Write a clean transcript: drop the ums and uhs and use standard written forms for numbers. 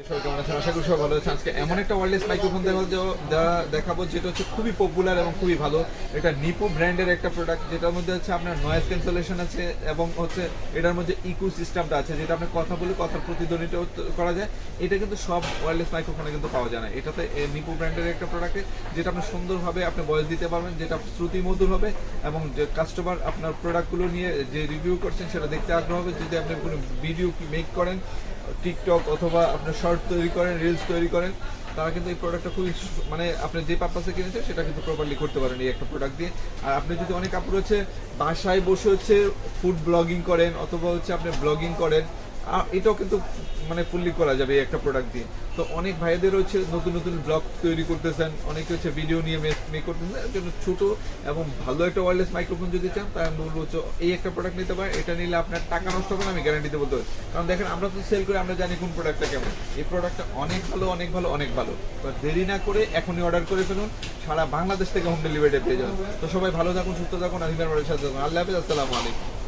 সবাই কেমন আছেন? আশা করি সবাই ভালো আছেন। আজকে এমন একটা ওয়্যারলেস মাইক্রোফোন দেখাবো যেটা হচ্ছে খুবই পপুলার এবং খুবই ভালো। এটা নিপো ব্র্যান্ডের একটা প্রোডাক্ট, যেটার মধ্যে হচ্ছে আপনার নয়েজ ক্যান্সেলেশন আছে এবং হচ্ছে এটার মধ্যে ইকো সিস্টেমটা আছে, যেটা আপনি কথা বলে কথার প্রতিধ্বনিটা করা যায়। এটা কিন্তু সব ওয়্যারলেস মাইক্রোফোনে কিন্তু পাওয়া যায় না। এটাতে নিপো ব্র্যান্ডের একটা প্রোডাক্টে, যেটা আপনি সুন্দরভাবে আপনি ভয়েস দিতে পারবেন, যেটা শ্রুতি মধুর হবে এবং যে কাস্টমার আপনার প্রোডাক্টগুলো নিয়ে যে রিভিউ করছেন সেটা দেখতে আগ্রহ হবে। যদি আপনি কোনো ভিডিও মেক করেন, টিকটক অথবা আপনার শর্ট তৈরি করেন, রিলস তৈরি করেন, তারা কিন্তু এই প্রোডাক্টটা খুবই মানে আপনি যে পারপাসে কিনেছেন সেটা কিন্তু প্রপারলি করতে পারেন এই একটা প্রোডাক্ট দিয়ে। আর আপনি যদি অনেক কাপড় হচ্ছে বাসায় বসে হচ্ছে ফুড ব্লগিং করেন অথবা হচ্ছে আপনি ব্লগিং করেন, এটাও কিন্তু মানে ফুললি করা যাবে এই একটা প্রোডাক্ট দিয়ে। তো অনেক ভাইদের হচ্ছে নতুন নতুন ব্লগ তৈরি করতেছেন, অনেকে হচ্ছে ভিডিও নিয়ে মেক করতেছেন। এর জন্য ছোটো এবং ভালো একটা ওয়্যারলেস মাইক্রোফোন যদি চান, তাই আমি বলবো হচ্ছে এই একটা প্রোডাক্ট নিতে পারেন। এটা নিলে আপনার টাকা নষ্ট হবে না, আমি গ্যারান্টিতে বলতে পারি। কারণ দেখেন, আমরা তো সেল করে, আমরা জানি কোন প্রোডাক্টটা কেমন। এই প্রোডাক্টটা অনেক ভালো, অনেক ভালো, অনেক ভালো। তো দেরি না করে এখনই অর্ডার করে ফেলুন, সারা বাংলাদেশ থেকে হোম ডেলিভারিটা পেয়ে যাবেন। তো সবাই ভালো থাকুন, সুস্থ থাকুন, আর সাথে থাকুন। আল্লাহ হাফেজ, আসসালামু আলাইকুম।